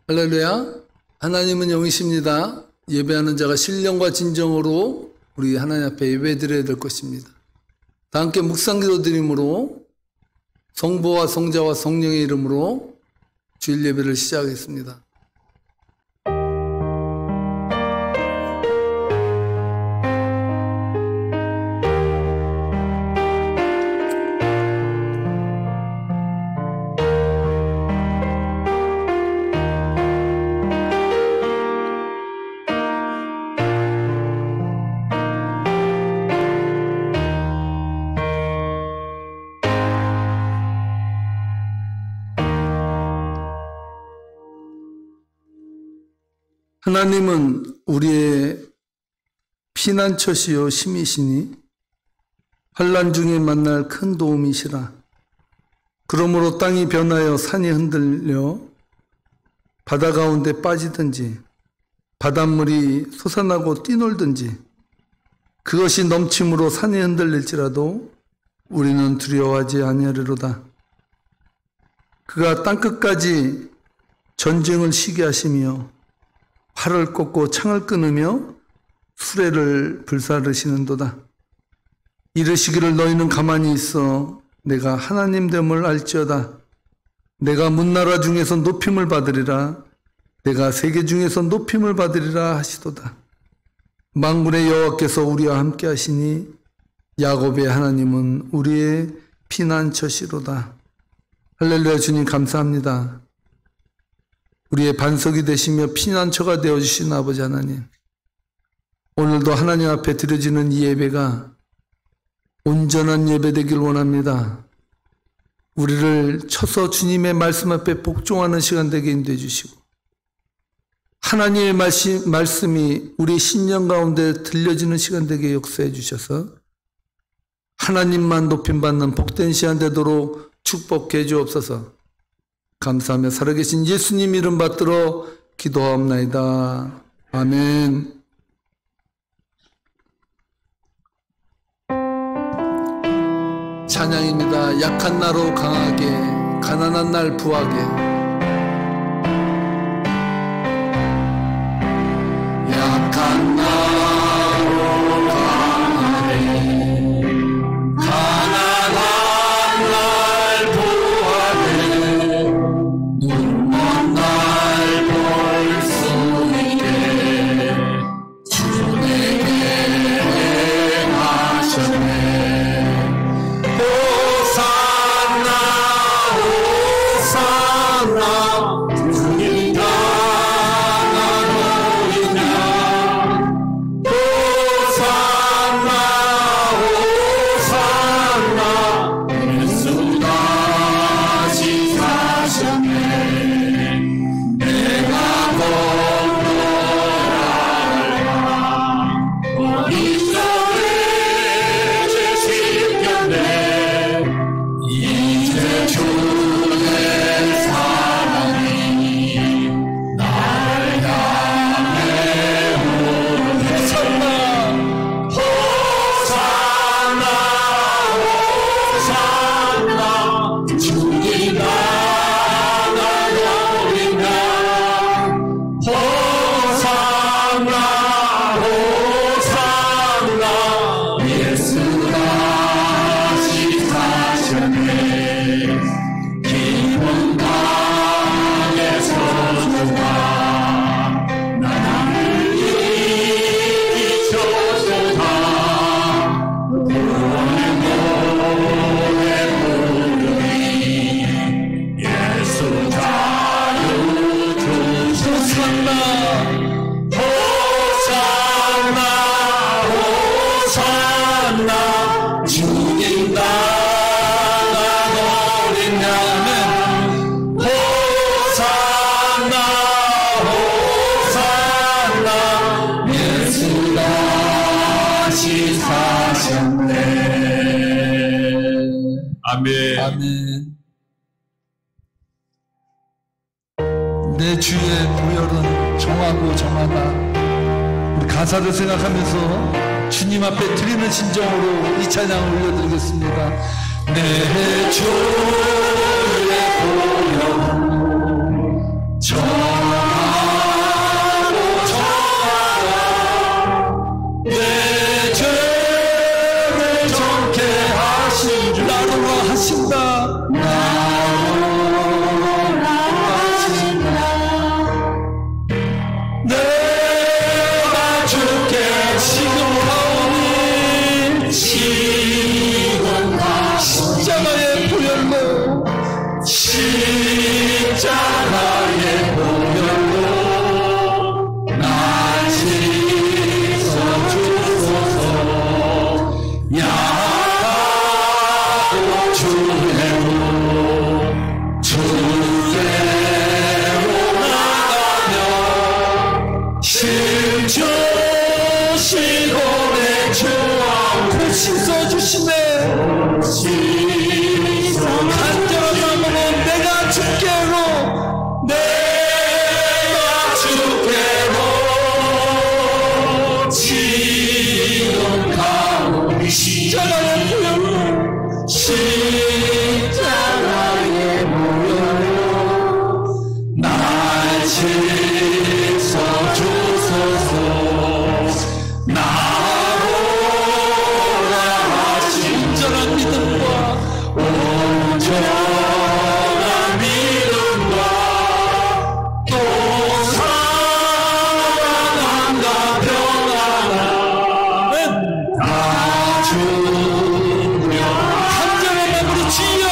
할렐루야. 하나님은 영이십니다. 예배하는 자가 신령과 진정으로 우리 하나님 앞에 예배드려야 될 것입니다. 다 함께 묵상기도 드림으로 성부와 성자와 성령의 이름으로 주일 예배를 시작하겠습니다. 하나님은 우리의 피난처시요 힘이시니 환난 중에 만날 큰 도움이시라. 그러므로 땅이 변하여 산이 흔들려 바다 가운데 빠지든지 바닷물이 솟아나고 뛰놀든지 그것이 넘침으로 산이 흔들릴지라도 우리는 두려워하지 아니하리로다. 그가 땅끝까지 전쟁을 쉬게 하시며 팔을 꺾고 창을 끊으며 수레를 불사르시는도다. 이르시기를 너희는 가만히 있어 내가 하나님 됨을 알지어다. 내가 문나라 중에서 높임을 받으리라. 내가 세계 중에서 높임을 받으리라 하시도다. 만군의 여호와께서 우리와 함께 하시니 야곱의 하나님은 우리의 피난처시로다. 할렐루야. 주님 감사합니다. 우리의 반석이 되시며 피난처가 되어주신 아버지 하나님, 오늘도 하나님 앞에 드려지는 이 예배가 온전한 예배 되길 원합니다. 우리를 쳐서 주님의 말씀 앞에 복종하는 시간 되게 인도해 주시고 하나님의 말씀이 우리 신령 가운데 들려지는 시간 되게 역사해 주셔서 하나님만 높임받는 복된 시간 되도록 축복해 주옵소서. 감사하며 살아계신 예수님 이름 받들어 기도하옵나이다. 아멘. 찬양입니다. 약한 나로 강하게, 가난한 날 부하게. 약한 나로 강하게, 가난한 날 부하게, 눈먼 날 볼 수 있게 주 내게 행하셨네. 호산나 호산나 주님 나가노이냐. 호산나 호산나 예수 다시 사셨네. 내가 건너야 이전에 죄 씻겼네. 이제 주의 사랑이 날 향해 오네. 호산나 호산나 호산나 주님 나가노이냐. 호산나 호산나 예수 다시 사셨네. 기쁜 땅에서 좋아 나를 이기셔도다. 구원의 노래 부르니 예수 자유 주셨네. 호산나 호산나 주님 나가노리냐면 호산나 호산나 예수 다시 사셨네. 아멘. 아멘. 내 주의 보혈은 정하고 정하다. 우리 가사를 생각하면서 주님 앞에 드리는 심정으로 이 찬양을 올려드리겠습니다. 내 주의 보혈은 정하고 주시고 십자가의 보혈로 날 씻어주소서. 야하고 주대로 나가며 춤추시고 내 주와 씻어주시네. 간절한 마음으로 내가 주께로 지금 가오니 십자가의 보혈로 십자가의 보혈로 날 씻어주소서. 온전한 믿음과 또 사랑함과 평안함 다 주며 간절한 마음으로 주여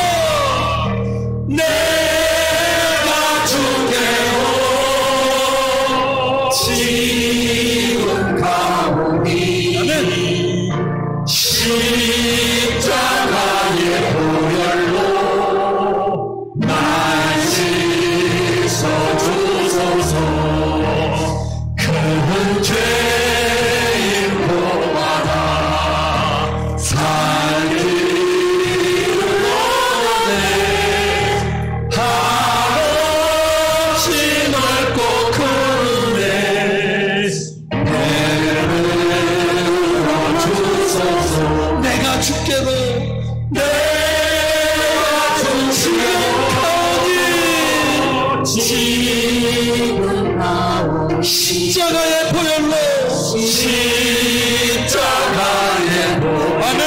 내가 주께로 지금 가오니 십자가의 보혈로 날 씻어주소서. 큰 죄인 보아라 살기를 원하네. 한없이 넓고 큰 은혜 베풀어 주소서. 내가 주께로 지금 나오니 십자가의 보혈로 십자가의 보혈로 아멘.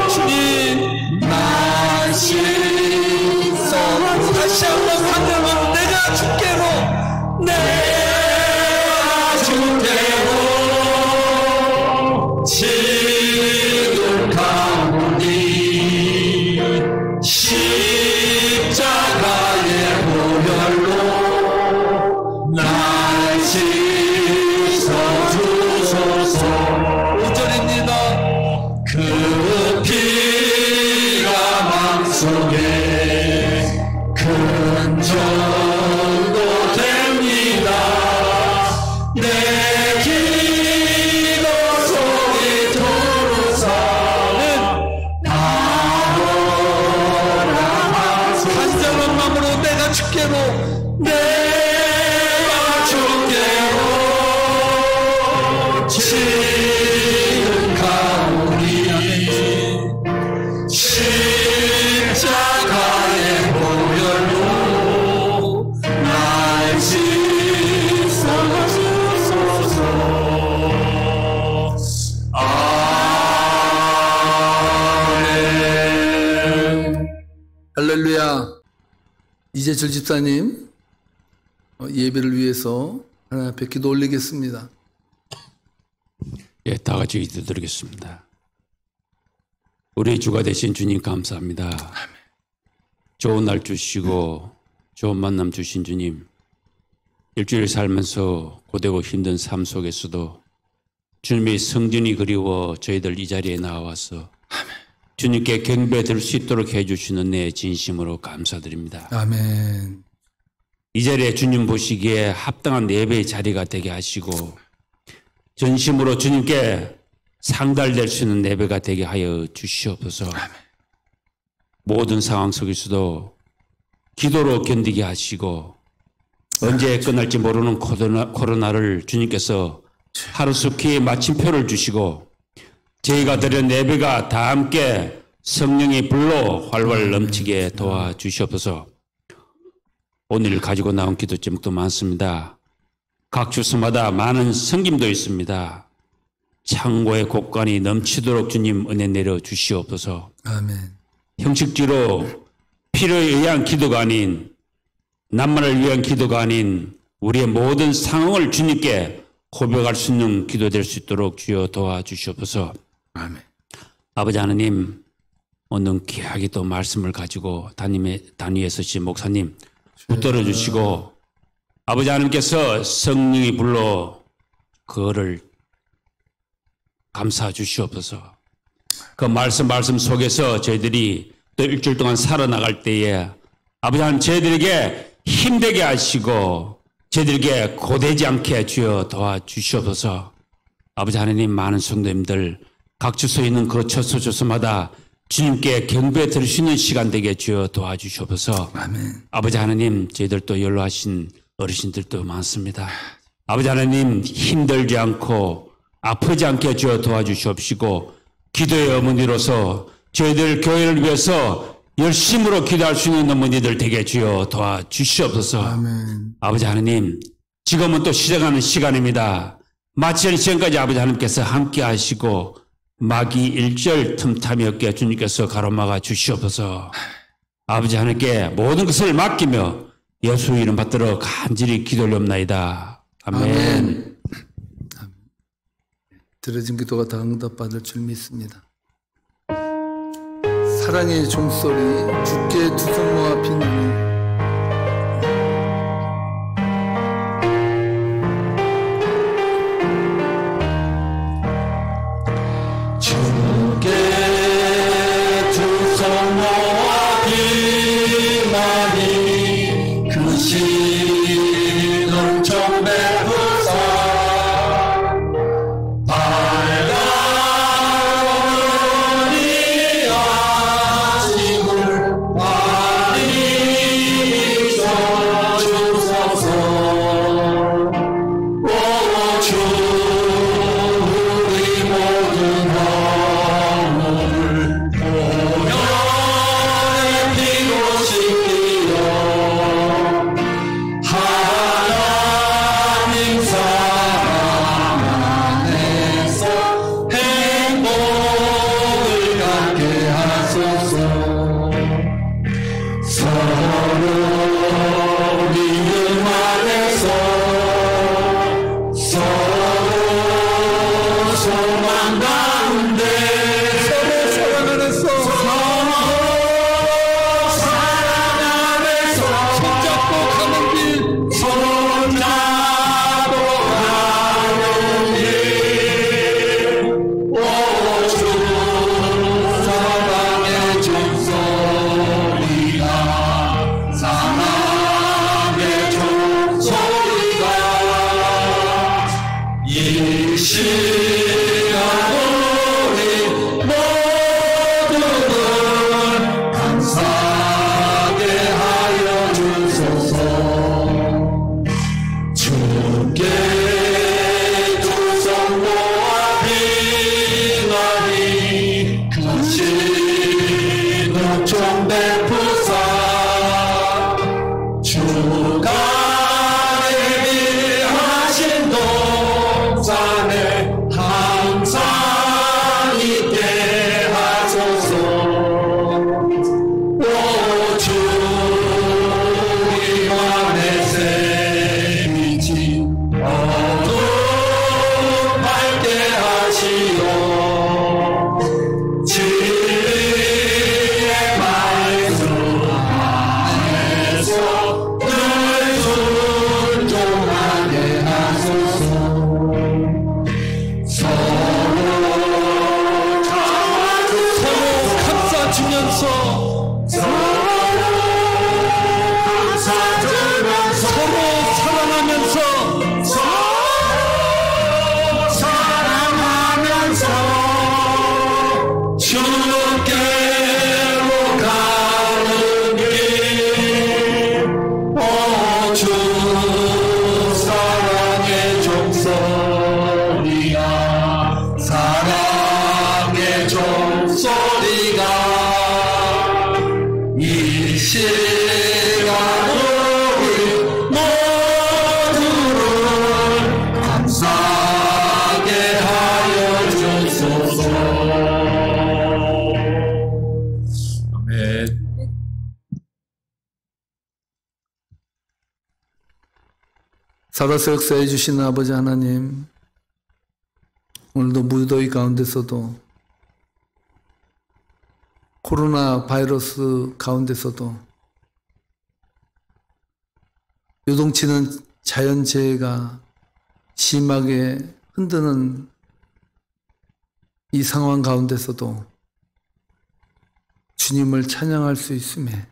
주님 날 씻어 다시 한번 간절한 내가 주께로 내가 주께로 지금 가오니 십자가의 보혈로 날 씻어주소서. 5절입니다. 그 피가 맘속에 큰 정도 됩니다. 내 기도 소리 토로사는 나오라 하소서. 간절한 마음으로 내가 주께로 내가 주께로 지금 가오니 십자가의 보혈로 날 씻어주소서. 아멘. 할렐루야. 이재철 집사님 예배를 위해서 하나님 앞에 기도 올리겠습니다. 예, 다 같이 기도드리겠습니다. 우리 주가 되신 주님 감사합니다. 좋은 날 주시고 좋은 만남 주신 주님, 일주일 살면서 고되고 힘든 삶 속에서도 주님의 성전이 그리워 저희들 이 자리에 나와서 주님께 경배드릴 수 있도록 해주시는 내 진심으로 감사드립니다. 아멘. 이 자리에 주님 보시기에 합당한 예배의 자리가 되게 하시고 전심으로 주님께 상달될 수 있는 예배가 되게 하여 주시옵소서. 모든 상황 속에서도 기도로 견디게 하시고 언제 끝날지 모르는 코로나를 주님께서 하루속히 마침표를 주시고 저희가 드린 예배가 다 함께 성령의 불로 활활 넘치게 도와주시옵소서. 오늘 가지고 나온 기도 제목도 많습니다. 각 주소마다 많은 섬김도 있습니다. 창고의 곳간이 넘치도록 주님 은혜 내려 주시옵소서. 아멘. 형식지로 필요에 의한 기도가 아닌, 남만을 위한 기도가 아닌 우리의 모든 상황을 주님께 고백할 수 있는 기도 될 수 있도록 주여 도와주시옵소서. 아멘. 아버지 하나님, 오늘 귀하게 또 말씀을 가지고 단위에 서신 목사님 붙들어 주시고 아버지 하나님께서 성령이 불러 그거를 감싸 주시옵소서. 그 말씀 속에서 저희들이 또 일주일 동안 살아나갈 때에 아버지 하나님 저희들에게 힘되게 하시고 저희들에게 고되지 않게 주여 도와주시옵소서. 아버지 하나님 많은 성도님들 각 주소에 있는 그 처소마다 주님께 경배 드릴 수 있는 시간 되게 주여 도와주시옵소서. 아멘. 아버지 하나님 저희들도 연로하신 어르신들도 많습니다. 아버지 하나님 힘들지 않고 아프지 않게 주여 도와주시옵시고 기도의 어머니로서 저희들 교회를 위해서 열심으로 기도할 수 있는 어머니들 되게 주여 도와주시옵소서. 아멘. 아버지 하나님 지금은 또 시작하는 시간입니다. 마치는 시간까지 아버지 하나님께서 함께 하시고 마귀 일절 틈탐이 없게 주님께서 가로막아 주시옵소서. 아버지 하나님께 모든 것을 맡기며 예수 이름 받들어 간절히 기도하옵나이다. 아멘. 아멘. 들어진 기도가 다 응답받을 줄 믿습니다. 사랑의 종소리 주께 두 손 모아 비누니 주께 두 손 모아 비나니 그 신을 좀 베푸사 밝아오니 아침을 많이 줘주소서. 오 주 우리 모든 하나님 사랑 안에서 행복을 갖게 하소서. 서로 믿음 안에서 서로 소망 가운데 서로 사랑 안에서 손잡고 가는 길 손잡고 가는 길 오 주 사랑의 종소리가 사랑의 종소리가 이 시간 우리 모두는 감사하게 하여 주소서. 주께 두 손 모아 비나니 그 신을 좀 베푸사 주가 예비하신 동산에 항상 있게 하소서. 오 주 우리 맘에 새기지 어둠 밝게 하시오. 진리의 말씀 안에서 늘 순종하게 하소서. 서로 감싸주면서 서로 감싸주면서 서로 사랑하면서 서로 사랑하면서 주께로 가는 길 오 주 사랑의 종소리가 사랑의 종소리가 이 시간 우리 모두를 감사하게 하여 주소서. 아멘. 살아서 역사해 주시는 아버지 하나님, 오늘도 무더위 가운데서도 코로나 바이러스 가운데서도 요동치는 자연재해가 심하게 흔드는 이 상황 가운데서도 주님을 찬양할 수 있음에,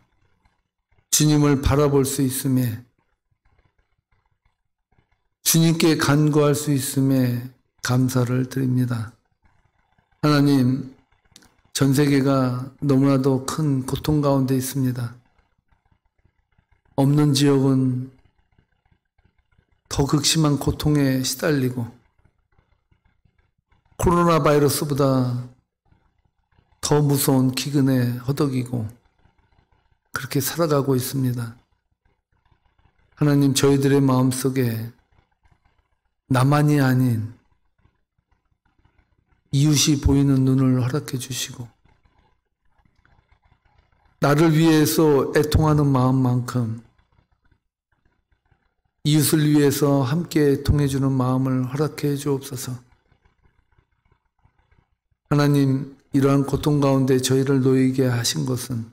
주님을 바라볼 수 있음에, 주님께 간구할 수 있음에 감사를 드립니다. 하나님, 전 세계가 너무나도 큰 고통 가운데 있습니다. 없는 지역은 더 극심한 고통에 시달리고 코로나 바이러스보다 더 무서운 기근에 허덕이고 그렇게 살아가고 있습니다. 하나님, 저희들의 마음속에 나만이 아닌 이웃이 보이는 눈을 허락해 주시고 나를 위해서 애통하는 마음만큼 이웃을 위해서 함께 애통해 주는 마음을 허락해 주옵소서. 하나님, 이러한 고통 가운데 저희를 놓이게 하신 것은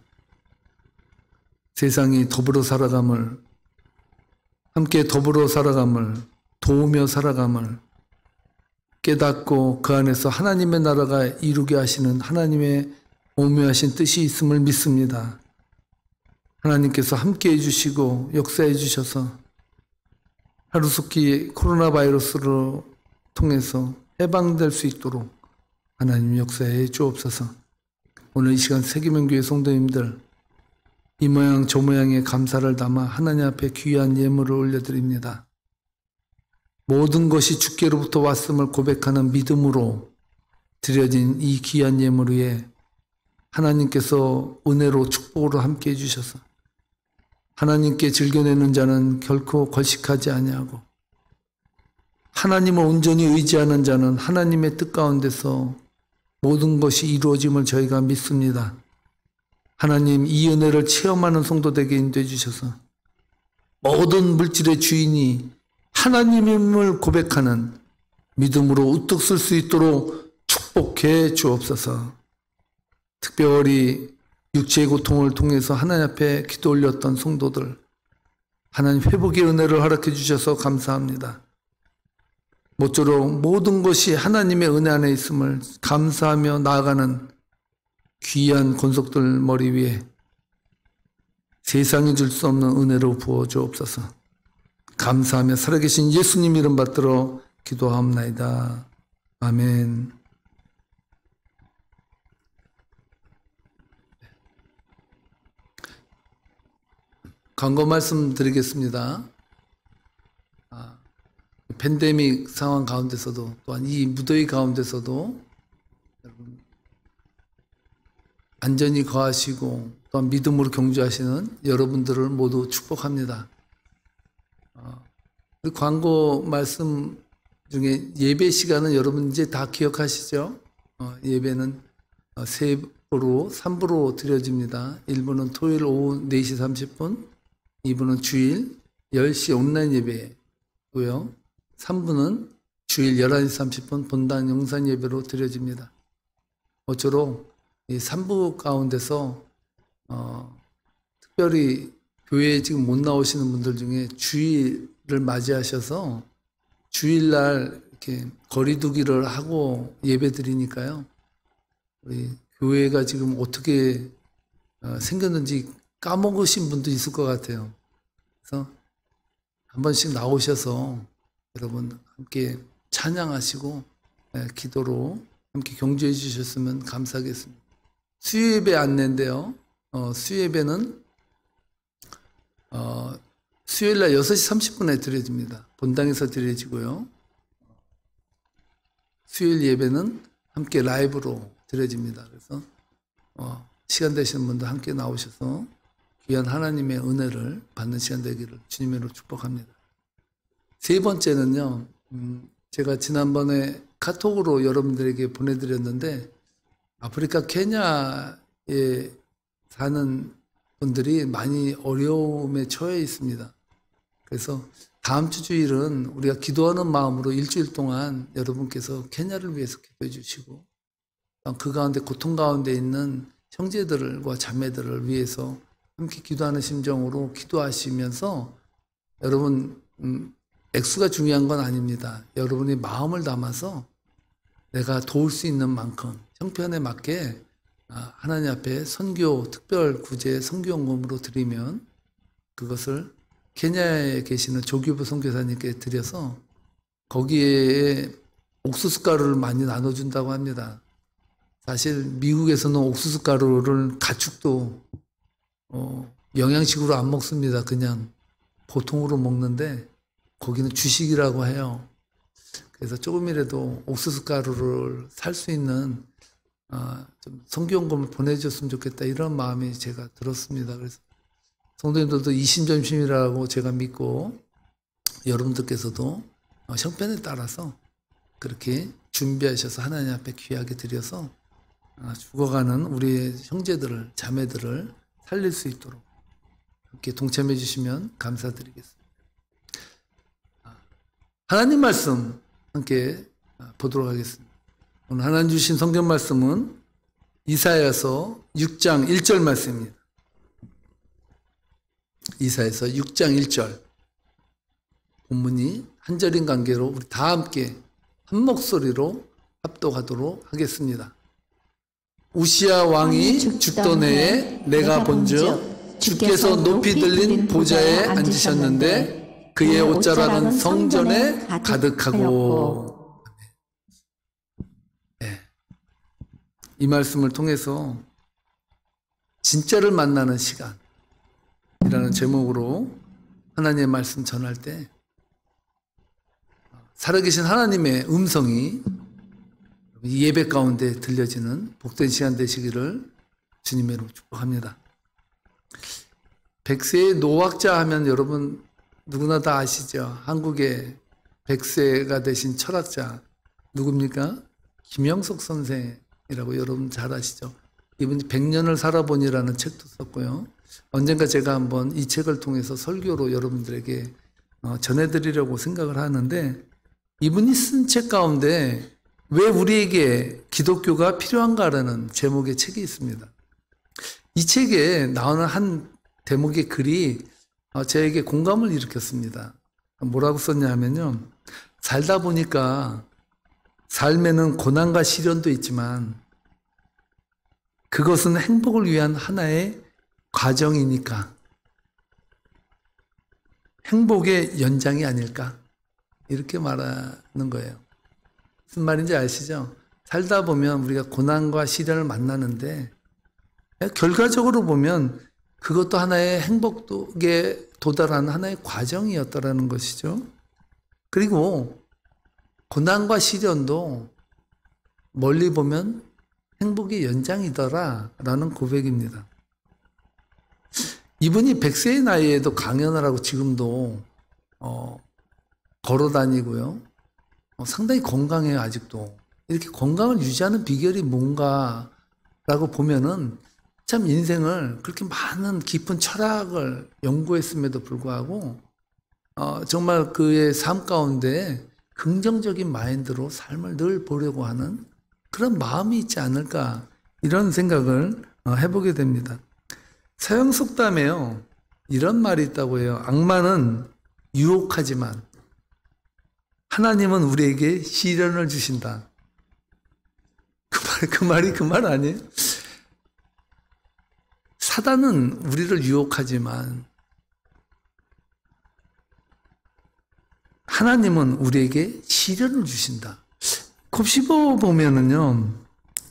세상이 더불어 살아감을, 함께 더불어 살아감을, 도우며 살아감을 깨닫고 그 안에서 하나님의 나라가 이루게 하시는 하나님의 오묘하신 뜻이 있음을 믿습니다. 하나님께서 함께 해주시고 역사해 주셔서 하루속히 코로나 바이러스로 통해서 해방될 수 있도록 하나님 역사해 주옵소서. 오늘 이 시간 세계명교회 성도님들 이 모양 저 모양의 감사를 담아 하나님 앞에 귀한 예물을 올려드립니다. 모든 것이 주께로부터 왔음을 고백하는 믿음으로 드려진 이 귀한 예물 위에 하나님께서 은혜로 축복으로 함께 해주셔서 하나님께 즐겨내는 자는 결코 걸식하지 아니하고 하나님을 온전히 의지하는 자는 하나님의 뜻 가운데서 모든 것이 이루어짐을 저희가 믿습니다. 하나님, 이 은혜를 체험하는 성도 되게 인도해 주셔서 모든 물질의 주인이 하나님임을 고백하는 믿음으로 우뚝 설 수 있도록 축복해 주옵소서. 특별히 육체의 고통을 통해서 하나님 앞에 기도 올렸던 성도들, 하나님 회복의 은혜를 허락해 주셔서 감사합니다. 모쪼록 모든 것이 하나님의 은혜 안에 있음을 감사하며 나아가는 귀한 권속들 머리 위에 세상이 줄 수 없는 은혜로 부어 주옵소서. 감사하며 살아계신 예수님 이름 받들어 기도하옵나이다. 아멘. 광고 말씀드리겠습니다. 팬데믹 상황 가운데서도 또한 이 무더위 가운데서도 여러분 안전히 거하시고 또한 믿음으로 경주하시는 여러분들을 모두 축복합니다. 광고 말씀 중에 예배 시간은 여러분 이제 다 기억하시죠? 예배는 세부로 3부로 드려집니다. 1부는 토요일 오후 4시 30분, 2부는 주일 10시 온라인 예배고요. 3부는 주일 11시 30분 본당 영상 예배로 드려집니다. 모쪼록 이 3부 가운데서 특별히 교회에 지금 못 나오시는 분들 중에 주일을 맞이하셔서 주일날 이렇게 거리두기를 하고 예배 드리니까요. 우리 교회가 지금 어떻게 생겼는지 까먹으신 분도 있을 것 같아요. 그래서 한 번씩 나오셔서 여러분 함께 찬양하시고 기도로 함께 경주해 주셨으면 감사하겠습니다. 수요예배 안내인데요. 수요예배는 수요일날 6시 30분에 드려집니다. 본당에서 드려지고요. 수요일 예배는 함께 라이브로 드려집니다. 그래서 시간 되시는 분들 함께 나오셔서 귀한 하나님의 은혜를 받는 시간 되기를 주님으로 축복합니다. 세 번째는요. 제가 지난번에 카톡으로 여러분들에게 보내드렸는데 아프리카 케냐에 사는 분들이 많이 어려움에 처해 있습니다. 그래서 다음 주 주일은 우리가 기도하는 마음으로 일주일 동안 여러분께서 케냐를 위해서 기도해 주시고 그 가운데 고통 가운데 있는 형제들과 자매들을 위해서 함께 기도하는 심정으로 기도하시면서 여러분 액수가 중요한 건 아닙니다. 여러분이 마음을 담아서 내가 도울 수 있는 만큼 형편에 맞게 하나님 앞에 선교 특별 구제 선교원금으로 드리면 그것을 케냐에 계시는 조규부 선교사님께 드려서 거기에 옥수수 가루를 많이 나눠준다고 합니다. 사실 미국에서는 옥수수 가루를 가축도 영양식으로 안 먹습니다. 그냥 보통으로 먹는데 거기는 주식이라고 해요. 그래서 조금이라도 옥수수 가루를 살 수 있는 좀 선교원금을 보내줬으면 좋겠다 이런 마음이 제가 들었습니다. 그래서 성도님들도 이심전심이라고 제가 믿고 여러분들께서도 형편에 따라서 그렇게 준비하셔서 하나님 앞에 귀하게 드려서 죽어가는 우리 형제들을 자매들을 살릴 수 있도록 함께 동참해 주시면 감사드리겠습니다. 하나님 말씀 함께 보도록 하겠습니다. 오늘 하나님 주신 성경 말씀은 이사야서 6장 1절 말씀입니다. 이사야서 6장 1절 본문이 한 절인 관계로 우리 다 함께 한 목소리로 합독하도록 하겠습니다. 우시야 왕이 죽던 해에 내가 본즉 주께서 높이 들린 보좌에 앉으셨는데 그의 옷자락은 성전에 가득하고. 네. 이 말씀을 통해서 진짜를 만나는 시간이라는 제목으로 하나님의 말씀 전할 때 살아계신 하나님의 음성이 예배 가운데 들려지는 복된 시간 되시기를 주님의 이름으로 축복합니다. 백세의 노학자 하면 여러분 누구나 다 아시죠? 한국의 백세가 되신 철학자 누굽니까? 김영석 선생이라고 여러분 잘 아시죠? 이분이 100년을 살아보니라는 책도 썼고요. 언젠가 제가 한번 이 책을 통해서 설교로 여러분들에게 전해드리려고 생각을 하는데 이분이 쓴 책 가운데 왜 우리에게 기독교가 필요한가라는 제목의 책이 있습니다. 이 책에 나오는 한 대목의 글이 저에게 공감을 일으켰습니다. 뭐라고 썼냐면요. 살다 보니까 삶에는 고난과 시련도 있지만 그것은 행복을 위한 하나의 과정이니까 행복의 연장이 아닐까 이렇게 말하는 거예요. 무슨 말인지 아시죠? 살다 보면 우리가 고난과 시련을 만나는데 결과적으로 보면 그것도 하나의 행복에 도달하는 하나의 과정이었다라는 것이죠. 그리고 고난과 시련도 멀리 보면 행복의 연장이더라라는 고백입니다. 이분이 100세의 나이에도 강연을 하고 지금도 걸어 다니고요. 상당히 건강해요, 아직도. 이렇게 건강을 유지하는 비결이 뭔가라고 보면은 참 인생을 그렇게 많은 깊은 철학을 연구했음에도 불구하고 정말 그의 삶 가운데 긍정적인 마인드로 삶을 늘 보려고 하는 그런 마음이 있지 않을까 이런 생각을 해보게 됩니다. 서양 속담에요. 이런 말이 있다고 해요. 악마는 유혹하지만 하나님은 우리에게 시련을 주신다. 그 말 아니에요? 사단은 우리를 유혹하지만 하나님은 우리에게 시련을 주신다. 곱씹어 보면은요,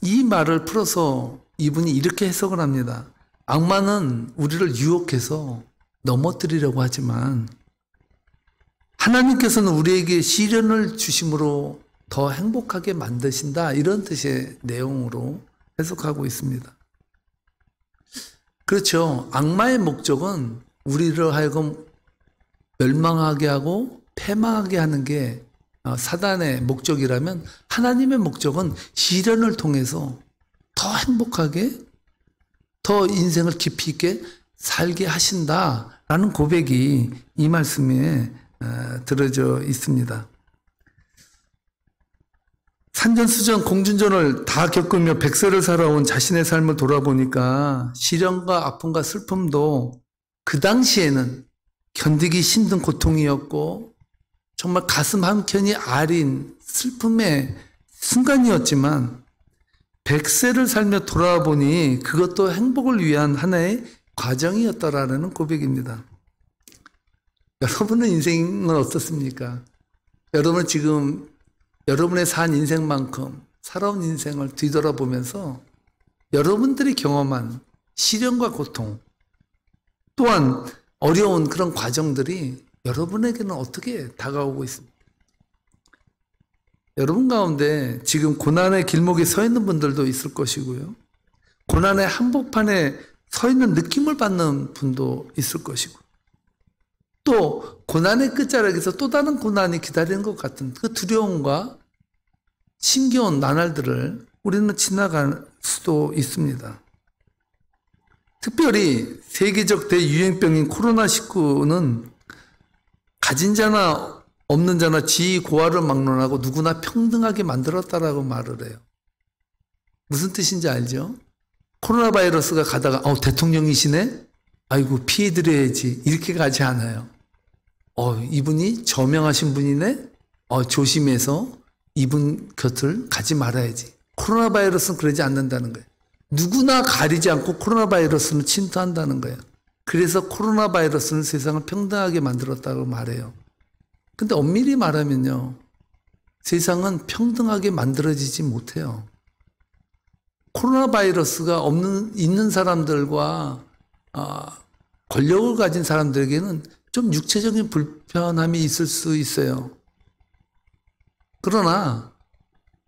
이 말을 풀어서 이분이 이렇게 해석을 합니다. 악마는 우리를 유혹해서 넘어뜨리려고 하지만 하나님께서는 우리에게 시련을 주심으로 더 행복하게 만드신다. 이런 뜻의 내용으로 해석하고 있습니다. 그렇죠. 악마의 목적은 우리를 하여금 멸망하게 하고 패망하게 하는 게 사단의 목적이라면 하나님의 목적은 시련을 통해서 더 행복하게 더 인생을 깊이 있게 살게 하신다라는 고백이 이 말씀에 들어져 있습니다. 산전수전 공중전을 다 겪으며 백세를 살아온 자신의 삶을 돌아보니까 시련과 아픔과 슬픔도 그 당시에는 견디기 힘든 고통이었고 정말 가슴 한켠이 아린 슬픔의 순간이었지만 백세를 살며 돌아보니 그것도 행복을 위한 하나의 과정이었다라는 고백입니다. 여러분의 인생은 어떻습니까? 여러분 지금 여러분의 산 인생만큼 살아온 인생을 뒤돌아보면서 여러분들이 경험한 시련과 고통 또한 어려운 그런 과정들이 여러분에게는 어떻게 다가오고 있습니까? 여러분 가운데 지금 고난의 길목에 서 있는 분들도 있을 것이고요. 고난의 한복판에 서 있는 느낌을 받는 분도 있을 것이고 또 고난의 끝자락에서 또 다른 고난이 기다리는 것 같은 그 두려움과 힘겨운 나날들을 우리는 지나갈 수도 있습니다. 특별히 세계적 대유행병인 코로나19는 가진 자나 없는 자나 지위 고하를 막론하고 누구나 평등하게 만들었다라고 말을 해요. 무슨 뜻인지 알죠? 코로나 바이러스가 가다가 대통령이시네? 아이고 피해드려야지 이렇게 가지 않아요. 이분이 저명하신 분이네? 조심해서 이분 곁을 가지 말아야지. 코로나 바이러스는 그러지 않는다는 거예요. 누구나 가리지 않고 코로나 바이러스는 침투한다는 거예요. 그래서 코로나 바이러스는 세상을 평등하게 만들었다고 말해요. 근데 엄밀히 말하면요. 세상은 평등하게 만들어지지 못해요. 코로나 바이러스가 있는 사람들과 권력을 가진 사람들에게는 좀 육체적인 불편함이 있을 수 있어요. 그러나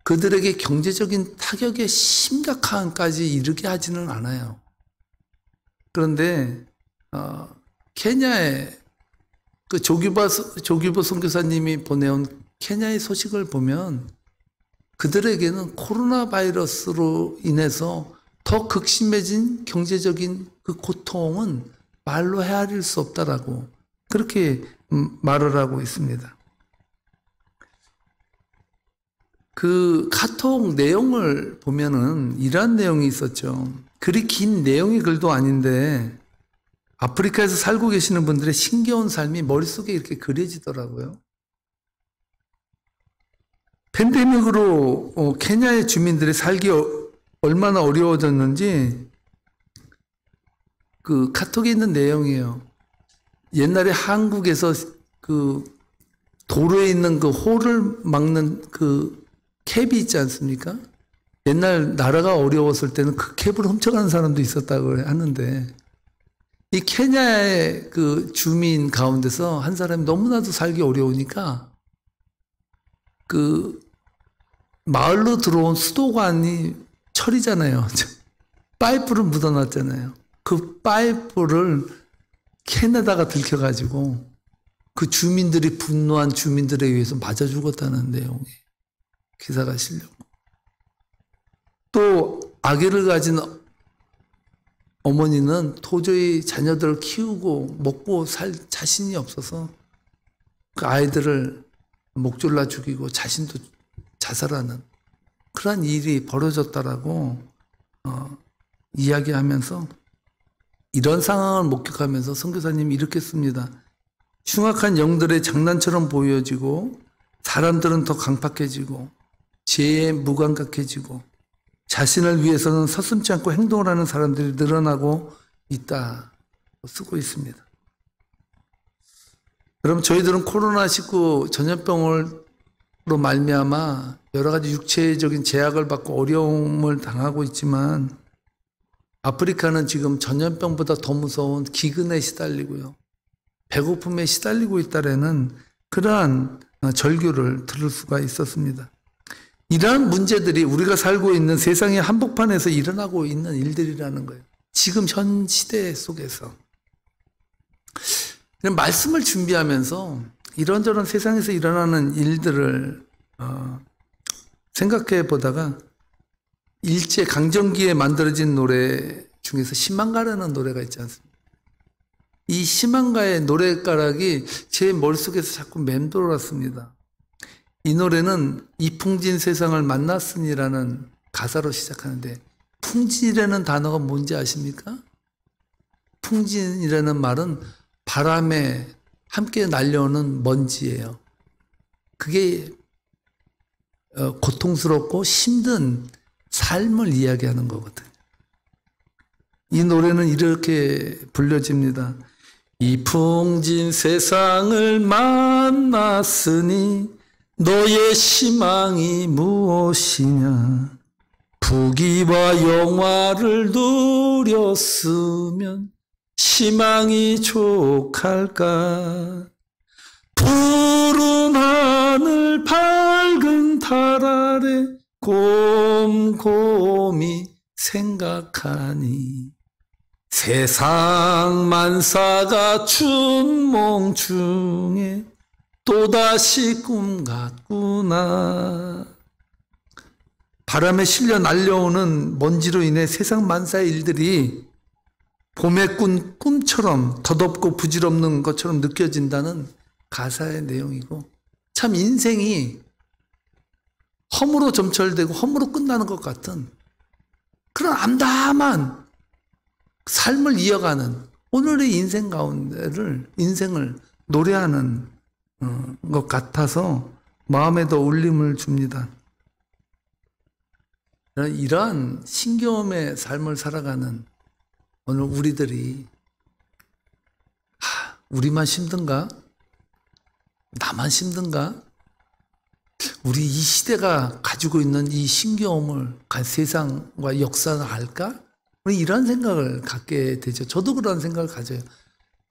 그들에게 경제적인 타격의 심각함까지 이르게 하지는 않아요. 그런데 케냐의 그 조규보 선교사님이 보내온 케냐의 소식을 보면 그들에게는 코로나 바이러스로 인해서 더 극심해진 경제적인 그 고통은 말로 헤아릴 수 없다라고 그렇게 말을 하고 있습니다. 그 카톡 내용을 보면은 이러한 내용이 있었죠. 그리 긴 내용의 글도 아닌데 아프리카에서 살고 계시는 분들의 신겨운 삶이 머릿속에 이렇게 그려지더라고요. 팬데믹으로 케냐의 주민들이 살기 얼마나 어려워졌는지 그 카톡에 있는 내용이에요. 옛날에 한국에서 그 도로에 있는 그 홀을 막는 그 캡이 있지 않습니까? 옛날 나라가 어려웠을 때는 그 캡을 훔쳐가는 사람도 있었다고 하는데 이 케냐의 그 주민 가운데서 한 사람이 너무나도 살기 어려우니까 그 마을로 들어온 수도관이 철이잖아요. 파이프를 묻어놨잖아요. 그 파이프를 캔에다가 들켜가지고 그 주민들이 분노한 주민들에 의해서 맞아 죽었다는 내용이 기사가 실렸고 또 아기를 가진 어머니는 도저히 자녀들을 키우고 먹고 살 자신이 없어서 그 아이들을 목 졸라 죽이고 자신도 자살하는 그러한 일이 벌어졌다라고 이야기하면서 이런 상황을 목격하면서 선교사님이 이렇게 씁니다. 흉악한 영들의 장난처럼 보여지고 사람들은 더 강팍해지고 죄에 무감각해지고 자신을 위해서는 서슴지 않고 행동을 하는 사람들이 늘어나고 있다 쓰고 있습니다. 여러분 저희들은 코로나19 전염병으로 말미암아 여러 가지 육체적인 제약을 받고 어려움을 당하고 있지만 아프리카는 지금 전염병보다 더 무서운 기근에 시달리고요. 배고픔에 시달리고 있다라는 그러한 절규를 들을 수가 있었습니다. 이러한 문제들이 우리가 살고 있는 세상의 한복판에서 일어나고 있는 일들이라는 거예요. 지금 현 시대 속에서. 말씀을 준비하면서 이런저런 세상에서 일어나는 일들을 생각해 보다가 일제 강점기에 만들어진 노래 중에서 희망가라는 노래가 있지 않습니까? 이 희망가의 노래가락이 제 머릿속에서 자꾸 맴돌았습니다. 이 노래는 이 풍진 세상을 만났으니라는 가사로 시작하는데, 풍진이라는 단어가 뭔지 아십니까? 풍진이라는 말은 바람에 함께 날려오는 먼지예요. 그게 고통스럽고 힘든 삶을 이야기하는 거거든요. 이 노래는 이렇게 불려집니다. 이 풍진 세상을 만났으니 너의 희망이 무엇이냐? 부귀와 영화를 누렸으면 희망이 족할까? 푸른 하늘 밝은 달 아래 곰곰이 생각하니 세상 만사가 춘몽 중에 또다시 꿈 같구나. 바람에 실려 날려오는 먼지로 인해 세상 만사의 일들이 봄에 꾼 꿈처럼 덧없고 부질없는 것처럼 느껴진다는 가사의 내용이고, 참 인생이 험으로 점철되고 험으로 끝나는 것 같은 그런 암담한 삶을 이어가는 오늘의 인생 가운데를, 인생을 노래하는 것 같아서 마음에 더 울림을 줍니다. 이러한 신겨움의 삶을 살아가는 오늘 우리들이, 우리만 힘든가? 나만 힘든가? 우리 이 시대가 가지고 있는 이 신겨움을 세상과 역사를 알까? 우리 이런 생각을 갖게 되죠. 저도 그런 생각을 가져요.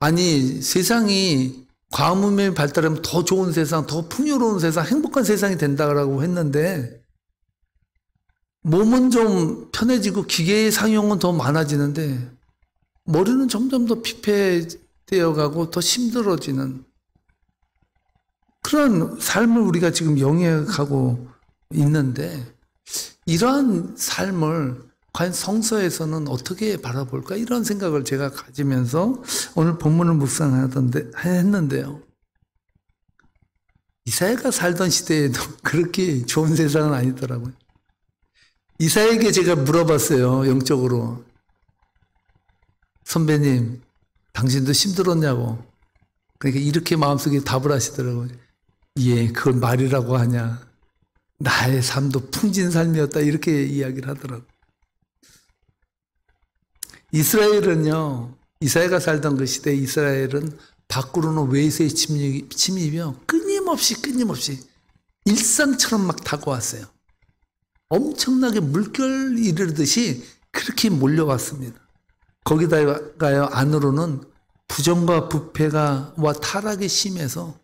아니, 세상이 과학문명이 발달하면 더 좋은 세상, 더 풍요로운 세상, 행복한 세상이 된다고 했는데, 몸은 좀 편해지고 기계의 상용은 더 많아지는데 머리는 점점 더 피폐되어 가고 더 힘들어지는 그런 삶을 우리가 지금 영위하고 있는데, 이러한 삶을 과연 성서에서는 어떻게 바라볼까? 이런 생각을 제가 가지면서 오늘 본문을 묵상했는데요. 이사야가 살던 시대에도 그렇게 좋은 세상은 아니더라고요. 이사야에게 제가 물어봤어요, 영적으로. 선배님, 당신도 힘들었냐고. 그러니까 이렇게 마음속에 답을 하시더라고요. 예, 그걸 말이라고 하냐. 나의 삶도 풍진 삶이었다. 이렇게 이야기를 하더라고요. 이스라엘은요, 이사야가 살던 그 시대 이스라엘은 밖으로는 외세의 침입이요, 끊임없이 일상처럼 막 다가왔어요. 엄청나게 물결 이르듯이 그렇게 몰려왔습니다. 거기다가요, 안으로는 부정과 부패가 타락이 심해서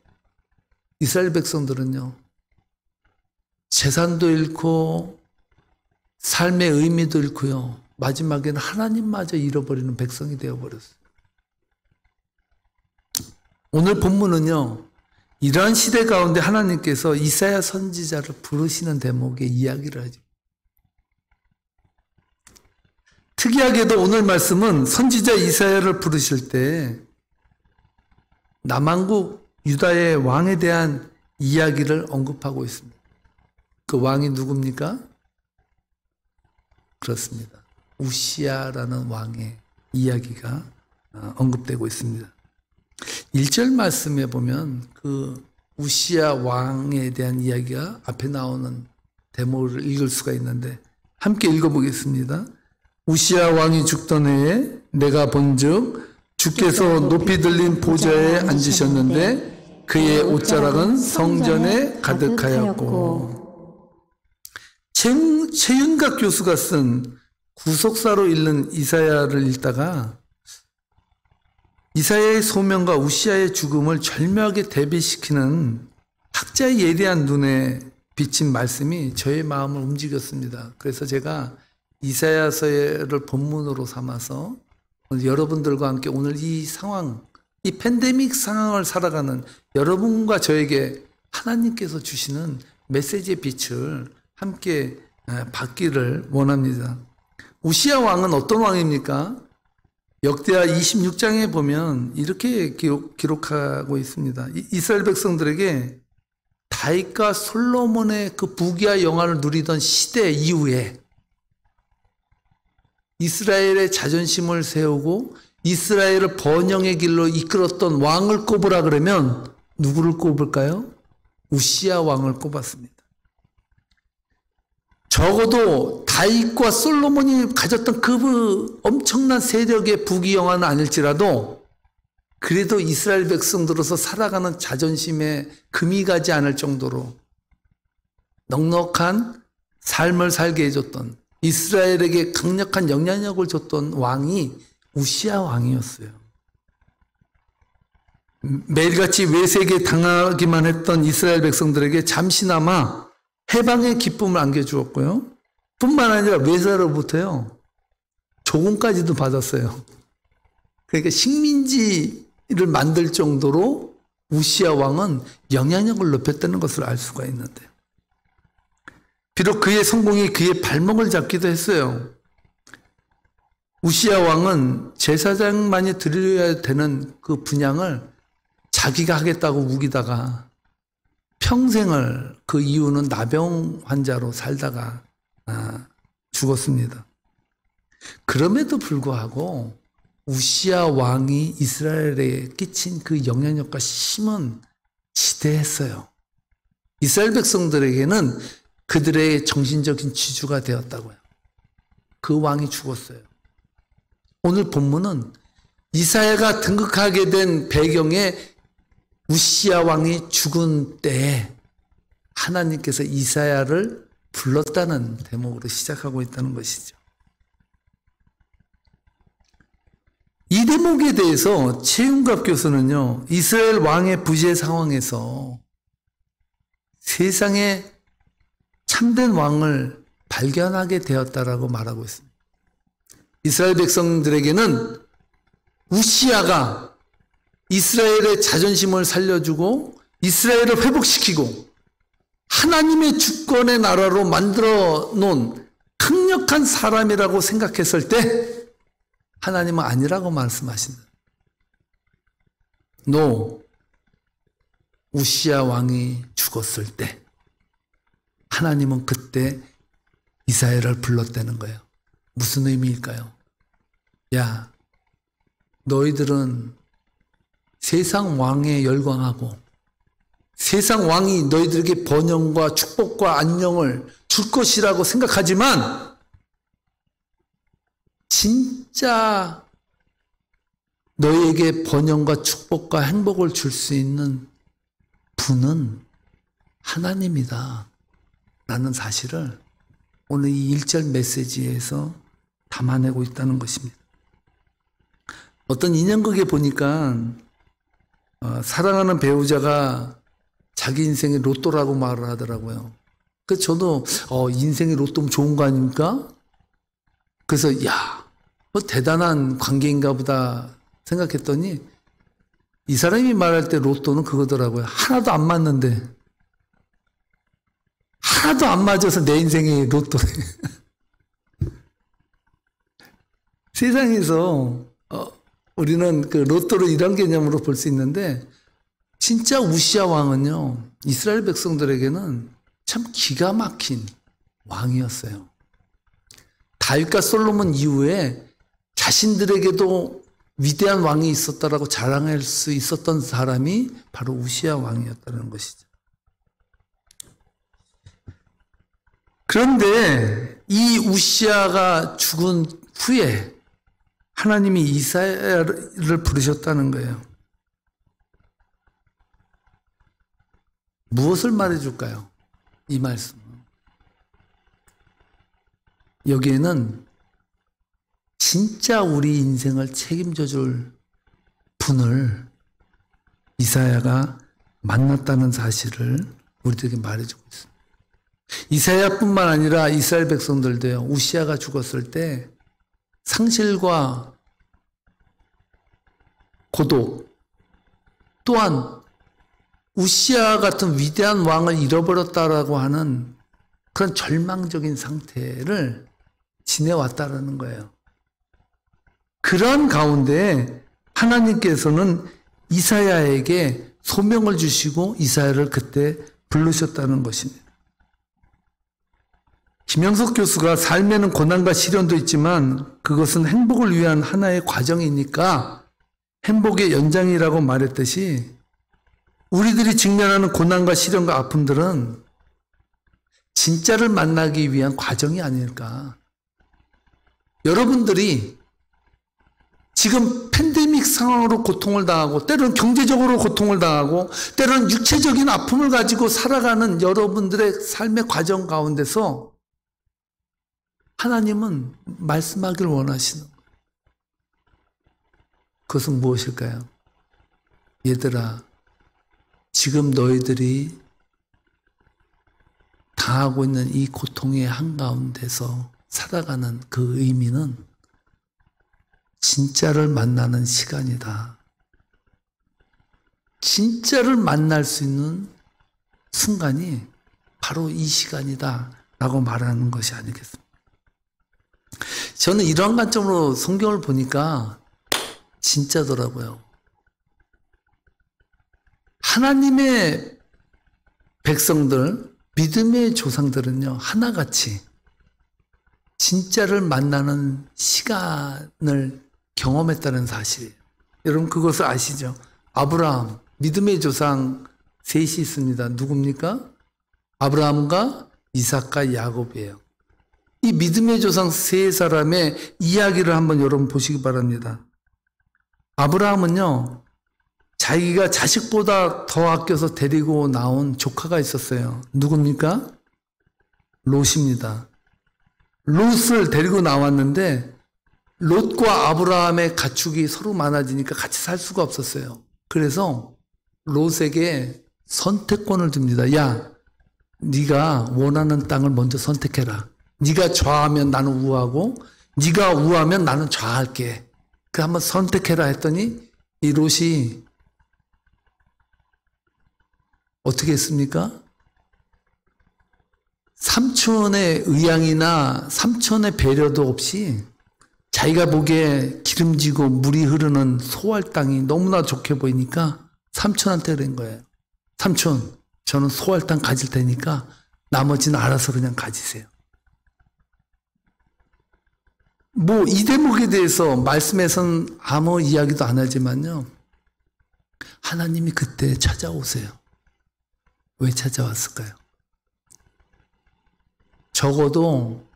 이스라엘 백성들은요, 재산도 잃고 삶의 의미도 잃고요, 마지막에는 하나님마저 잃어버리는 백성이 되어버렸어요. 오늘 본문은요, 이러한 시대 가운데 하나님께서 이사야 선지자를 부르시는 대목의 이야기를 하죠. 특이하게도 오늘 말씀은 선지자 이사야를 부르실 때 남한국 유다의 왕에 대한 이야기를 언급하고 있습니다. 그 왕이 누굽니까? 그렇습니다. 우시야라는 왕의 이야기가 언급되고 있습니다. 1절 말씀에 보면 그 우시야 왕에 대한 이야기가 앞에 나오는 대목을 읽을 수가 있는데, 함께 읽어보겠습니다. 우시야 왕이 죽던 해에 내가 본즉 주께서 높이 들린 보좌에 앉으셨는데 그의 옷자락은 성전에 가득하였고. 최윤각 교수가 쓴 구속사로 읽는 이사야를 읽다가 이사야의 소명과 우시야의 죽음을 절묘하게 대비시키는 학자의 예리한 눈에 비친 말씀이 저의 마음을 움직였습니다. 그래서 제가 이사야서를 본문으로 삼아서 여러분들과 함께 오늘 이 상황, 이 팬데믹 상황을 살아가는 여러분과 저에게 하나님께서 주시는 메시지의 빛을 함께 받기를 원합니다. 우시야 왕은 어떤 왕입니까? 역대하 26장에 보면 이렇게 기록하고 있습니다. 이스라엘 백성들에게 다윗과 솔로몬의 그 부귀와 영화를 누리던 시대 이후에 이스라엘의 자존심을 세우고 이스라엘을 번영의 길로 이끌었던 왕을 꼽으라 그러면 누구를 꼽을까요? 우시야 왕을 꼽았습니다. 적어도 다윗과 솔로몬이 가졌던 그 엄청난 세력의 부귀영화는 아닐지라도 그래도 이스라엘 백성들로서 살아가는 자존심에 금이 가지 않을 정도로 넉넉한 삶을 살게 해줬던, 이스라엘에게 강력한 영향력을 줬던 왕이 우시야 왕이었어요. 매일같이 외세에게 당하기만 했던 이스라엘 백성들에게 잠시나마 해방의 기쁨을 안겨주었고요. 뿐만 아니라 외세로부터요, 조공까지도 받았어요. 그러니까 식민지를 만들 정도로 우시야 왕은 영향력을 높였다는 것을 알 수가 있는데요. 비록 그의 성공이 그의 발목을 잡기도 했어요. 우시야 왕은 제사장만이 드려야 되는 그 분향을 자기가 하겠다고 우기다가 평생을, 그 이유는 나병 환자로 살다가 죽었습니다. 그럼에도 불구하고 우시야 왕이 이스라엘에 끼친 그 영향력과 힘은 지대했어요. 이스라엘 백성들에게는 그들의 정신적인 지주가 되었다고요. 그 왕이 죽었어요. 오늘 본문은 이사야가 등극하게 된 배경에 우시야 왕이 죽은 때에 하나님께서 이사야를 불렀다는 대목으로 시작하고 있다는 것이죠. 이 대목에 대해서 최윤갑 교수는요, 이스라엘 왕의 부재 상황에서 세상에 참된 왕을 발견하게 되었다라고 말하고 있습니다. 이스라엘 백성들에게는 우시야가 이스라엘의 자존심을 살려주고 이스라엘을 회복시키고 하나님의 주권의 나라로 만들어 놓은 강력한 사람이라고 생각했을 때 하나님은 아니라고 말씀하신다. 우시야 왕이 죽었을 때 하나님은 그때 이사야를 불렀다는 거예요. 무슨 의미일까요? 야, 너희들은 세상 왕에 열광하고 세상 왕이 너희들에게 번영과 축복과 안녕을 줄 것이라고 생각하지만 진짜 너희에게 번영과 축복과 행복을 줄 수 있는 분은 하나님이다 라는 사실을 오늘 이 1절 메시지에서 담아내고 있다는 것입니다. 어떤 인형극에 보니까 사랑하는 배우자가 자기 인생의 로또라고 말을 하더라고요. 그래서 저도 인생의 로또면 좋은 거 아닙니까? 그래서 뭐 대단한 관계인가 보다 생각했더니 이 사람이 말할 때 로또는 그거더라고요. 하나도 안 맞는데, 하나도 안 맞아서 내 인생의 로또. 세상에서 우리는 그 로또를 이런 개념으로 볼 수 있는데, 진짜 우시야 왕은요, 이스라엘 백성들에게는 참 기가 막힌 왕이었어요. 다윗과 솔로몬 이후에 자신들에게도 위대한 왕이 있었다라고 자랑할 수 있었던 사람이 바로 우시야 왕이었다는 것이죠. 그런데 이 우시야가 죽은 후에 하나님이 이사야를 부르셨다는 거예요. 무엇을 말해줄까요? 이 말씀은. 여기에는 진짜 우리 인생을 책임져 줄 분을 이사야가 만났다는 사실을 우리들에게 말해주고 있습니다. 이사야뿐만 아니라 이스라엘 백성들도요, 우시야가 죽었을 때 상실과 고독, 또한 우시야 같은 위대한 왕을 잃어버렸다라고 하는 그런 절망적인 상태를 지내왔다라는 거예요. 그런 가운데 하나님께서는 이사야에게 소명을 주시고 이사야를 그때 부르셨다는 것입니다. 김영석 교수가 삶에는 고난과 시련도 있지만 그것은 행복을 위한 하나의 과정이니까 행복의 연장이라고 말했듯이 우리들이 직면하는 고난과 시련과 아픔들은 진짜를 만나기 위한 과정이 아닐까. 여러분들이 지금 팬데믹 상황으로 고통을 당하고 때로는 경제적으로 고통을 당하고 때로는 육체적인 아픔을 가지고 살아가는 여러분들의 삶의 과정 가운데서 하나님은 말씀하기를 원하시는 거예요. 그것은 무엇일까요? 얘들아, 지금 너희들이 당하고 있는 이 고통의 한가운데서 살아가는 그 의미는 진짜를 만나는 시간이다. 진짜를 만날 수 있는 순간이 바로 이 시간이다 라고 말하는 것이 아니겠습니까? 저는 이러한 관점으로 성경을 보니까 진짜더라고요. 하나님의 백성들, 믿음의 조상들은요, 하나같이 진짜를 만나는 시간을 경험했다는 사실이에요. 여러분 그것을 아시죠? 아브라함, 믿음의 조상 셋이 있습니다. 누굽니까? 아브라함과 이삭과 야곱이에요. 이 믿음의 조상 세 사람의 이야기를 한번 여러분 보시기 바랍니다. 아브라함은요, 자기가 자식보다 더 아껴서 데리고 나온 조카가 있었어요. 누굽니까? 롯입니다. 롯을 데리고 나왔는데 롯과 아브라함의 가축이 서로 많아지니까 같이 살 수가 없었어요. 그래서 롯에게 선택권을 줍니다. 야, 네가 원하는 땅을 먼저 선택해라. 네가 좌하면 나는 우하고 네가 우하면 나는 좌할게. 그 한번 선택해라 했더니 이 롯이 어떻게 했습니까? 삼촌의 의향이나 삼촌의 배려도 없이 자기가 보기에 기름지고 물이 흐르는 소알 땅이 너무나 좋게 보이니까 삼촌한테 그런 거예요. 삼촌, 저는 소알 땅 가질 테니까 나머지는 알아서 그냥 가지세요. 뭐 이 대목에 대해서 말씀에서는 아무 이야기도 안 하지만요, 하나님이 그때 찾아오세요. 왜 찾아왔을까요? 적어도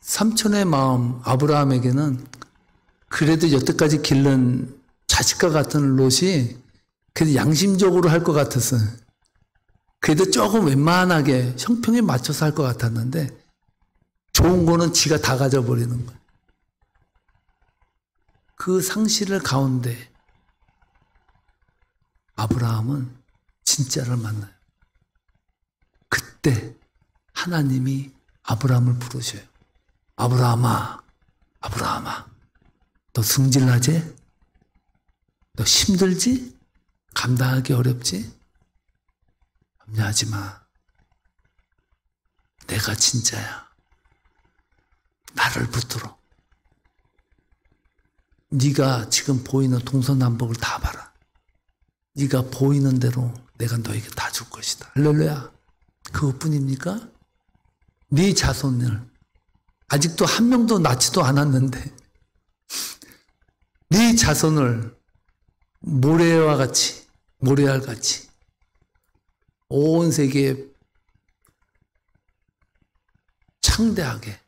삼촌의 마음 아브라함에게는 그래도 여태까지 기른 자식과 같은 롯이 그래도 양심적으로 할 것 같았어요. 그래도 조금 웬만하게 형평에 맞춰서 할 것 같았는데 좋은 거는 지가 다 가져버리는 거예요. 그 상실을 가운데 아브라함은 진짜를 만나요. 그때 하나님이 아브라함을 부르셔요. 아브라함아, 아브라함아, 너 승질나지? 너 힘들지? 감당하기 어렵지? 염려하지 마. 내가 진짜야. 나를 붙들어. 네가 지금 보이는 동서남북을 다 봐라. 네가 보이는 대로 내가 너에게 다 줄 것이다. 할렐루야. 그것뿐입니까? 네 자손을 아직도 한 명도 낳지도 않았는데 네 자손을 모래와 같이, 모래알 같이 온 세계에 창대하게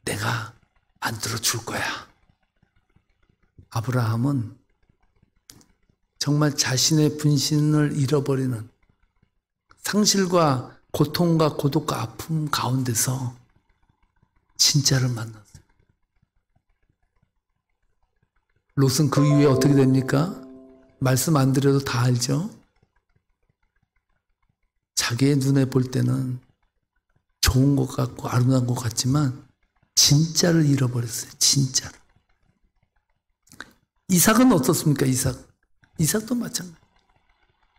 내가 만들어 줄 거야. 아브라함은 정말 자신의 분신을 잃어버리는 상실과 고통과 고독과 아픔 가운데서 진짜를 만났어요. 롯은 그 이후에 어떻게 됩니까? 말씀 안 드려도 다 알죠? 자기의 눈에 볼 때는 좋은 것 같고 아름다운 것 같지만 진짜를 잃어버렸어요. 진짜를. 이삭은 어떻습니까? 이삭도 마찬가지.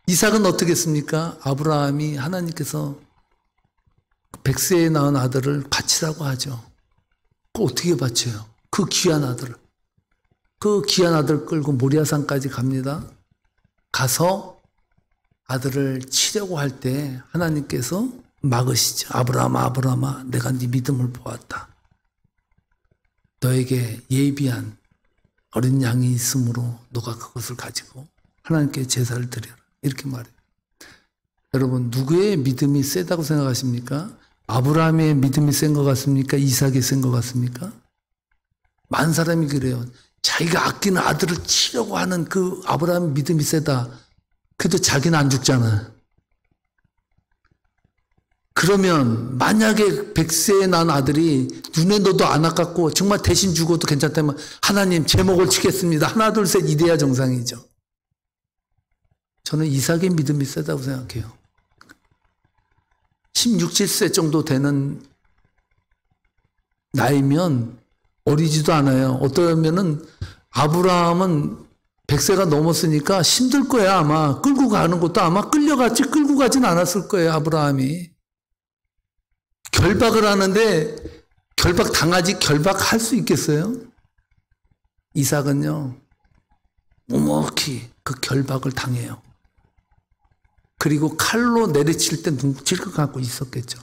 이삭은 어떻게 했습니까? 아브라함이 하나님께서 백세에 낳은 아들을 바치라고 하죠. 그 어떻게 바쳐요? 그 귀한 아들을. 그 귀한 아들 끌고 모리아산까지 갑니다. 가서 아들을 치려고 할 때 하나님께서 막으시죠. 아브라함아, 아브라함아, 내가 네 믿음을 보았다. 너에게 예비한 어린 양이 있으므로 너가 그것을 가지고 하나님께 제사를 드려라. 이렇게 말해요. 여러분, 누구의 믿음이 세다고 생각하십니까? 아브라함의 믿음이 센 것 같습니까? 이삭이 센 것 같습니까? 많은 사람이 그래요. 자기가 아끼는 아들을 치려고 하는 그 아브라함의 믿음이 세다. 그래도 자기는 안 죽잖아. 그러면 만약에 100세에 난 아들이 눈에 넣어도 안 아깝고 정말 대신 죽어도 괜찮다면 하나님 제목을 치겠습니다. 하나 둘 셋 이래야 정상이죠. 저는 이삭의 믿음이 세다고 생각해요. 16, 17세 정도 되는 나이면 어리지도 않아요. 어떠면은 아브라함은 100세가 넘었으니까 힘들 거야 아마. 끌고 가는 것도 아마 끌려갔지 끌고 가진 않았을 거예요. 아브라함이. 결박을 하는데 결박 당하지 결박할 수 있겠어요? 이삭은요. 묵묵히 그 결박을 당해요. 그리고 칼로 내리칠 때 눈칠 것 갖고 있었겠죠.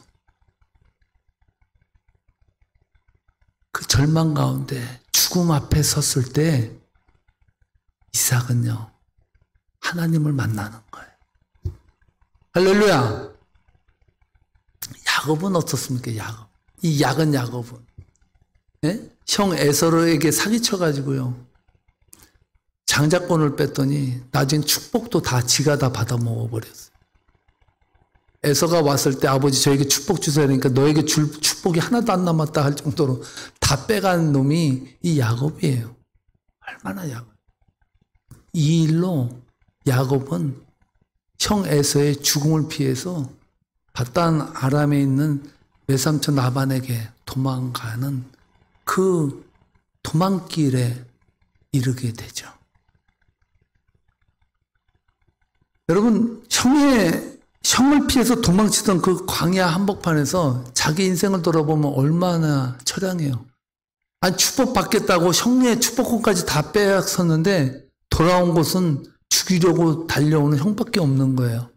그 절망 가운데 죽음 앞에 섰을 때 이삭은요. 하나님을 만나는 거예요. 할렐루야. 야곱은 어떻습니까? 야곱. 이 야근 야곱은. 예? 형 에서르에게 사기쳐가지고요. 장자권을 뺐더니 나중에 축복도 다 지가 다 받아 먹어버렸어요. 에서가 왔을 때 아버지 저에게 축복 주세요. 그러니까 너에게 줄 축복이 하나도 안 남았다 할 정도로 다 빼간 놈이 이 야곱이에요. 얼마나 야곱. 이 일로 야곱은 형 에서의 죽음을 피해서 바단 아람에 있는 외삼촌 라반에게 도망가는 그 도망길에 이르게 되죠. 여러분, 형을 피해서 도망치던 그 광야 한복판에서 자기 인생을 돌아보면 얼마나 처량해요. 아니, 축복받겠다고 형의 축복권까지 다 빼앗았는데 돌아온 곳은 죽이려고 달려오는 형밖에 없는 거예요.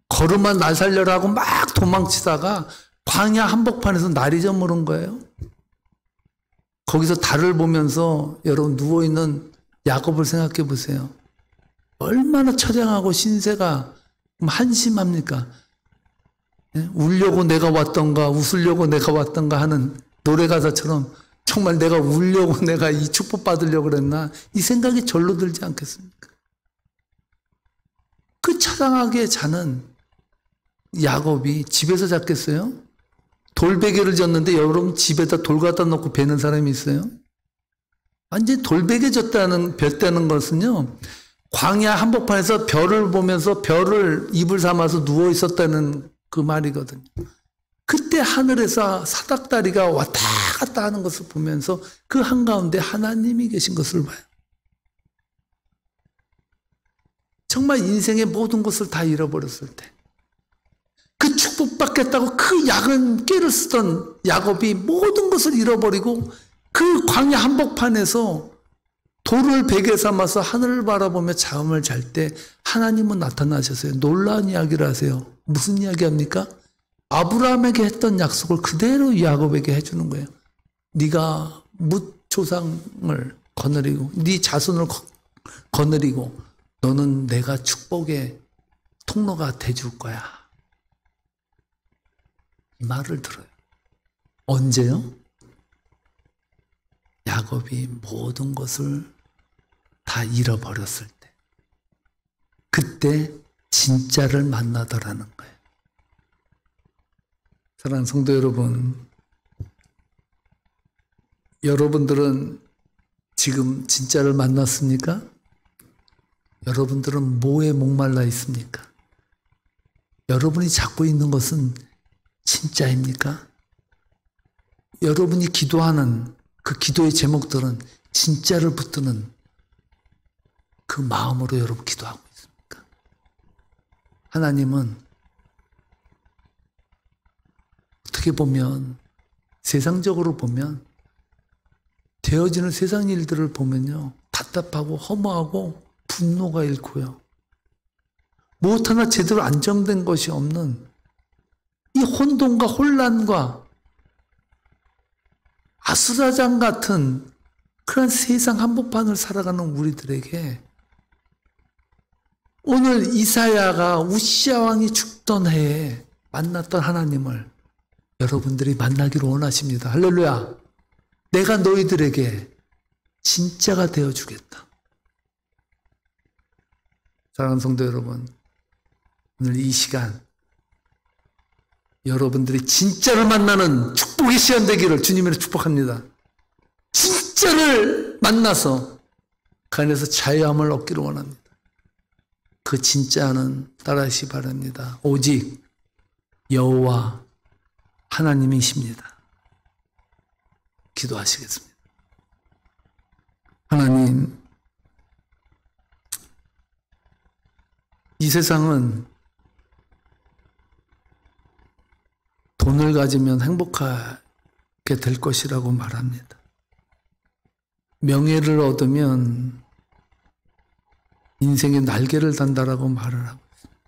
걸음만 날 살려라 하고 막 도망치다가 광야 한복판에서 날이 저무른 거예요. 거기서 달을 보면서 여러분 누워있는 야곱을 생각해 보세요. 얼마나 처량하고 신세가 한심합니까? 울려고 내가 왔던가 웃으려고 내가 왔던가 하는 노래 가사처럼 정말 내가 울려고 내가 이 축복 받으려고 그랬나? 이 생각이 절로 들지 않겠습니까? 그 처량하게 자는 야곱이 집에서 잤겠어요? 돌베개를 졌는데 여러분 집에다 돌 갖다 놓고 베는 사람이 있어요? 완전히 돌베개 졌다는 뱄다는 것은요. 광야 한복판에서 별을 보면서 별을 입을 삼아서 누워 있었다는 그 말이거든요. 그때 하늘에서 사닥다리가 왔다 갔다 하는 것을 보면서 그 한가운데 하나님이 계신 것을 봐요. 정말 인생의 모든 것을 다 잃어버렸을 때 그 축복받겠다고 그 야근 깨를 쓰던 야곱이 모든 것을 잃어버리고 그 광야 한복판에서 돌을 베개 삼아서 하늘을 바라보며 잠을 잘 때 하나님은 나타나셨어요. 놀라운 이야기를 하세요. 무슨 이야기 합니까? 아브라함에게 했던 약속을 그대로 야곱에게 해주는 거예요. 네가 뭇조상을 거느리고 네 자손을 거느리고 너는 내가 축복의 통로가 돼줄 거야. 이 말을 들어요. 언제요? 야곱이 모든 것을 다 잃어버렸을 때. 그때 진짜를 만나더라는 거예요. 사랑하는 성도 여러분, 여러분들은 지금 진짜를 만났습니까? 여러분들은 뭐에 목말라 있습니까? 여러분이 잡고 있는 것은 진짜입니까? 여러분이 기도하는 그 기도의 제목들은 진짜를 붙드는 그 마음으로 여러분 기도하고 있습니까? 하나님은 어떻게 보면 세상적으로 보면 되어지는 세상 일들을 보면요 답답하고 허무하고 분노가 일고요 무엇 하나 제대로 안정된 것이 없는 이 혼돈과 혼란과 아수라장 같은 그런 세상 한복판을 살아가는 우리들에게 오늘 이사야가 우시야 왕이 죽던 해에 만났던 하나님을 여러분들이 만나기를 원하십니다. 할렐루야. 내가 너희들에게 진짜가 되어주겠다. 사랑하는 성도 여러분, 오늘 이 시간 여러분들이 진짜를 만나는 축복의 시간 되기를 주님으로 축복합니다. 진짜를 만나서 그 안에서 자유함을 얻기를 원합니다. 그 진짜는 따라하시기 바랍니다. 오직 여호와 하나님이십니다. 기도하시겠습니다. 하나님, 이 세상은 돈을 가지면 행복하게 될 것이라고 말합니다. 명예를 얻으면 인생의 날개를 단다라고 말을 하고 있습니다.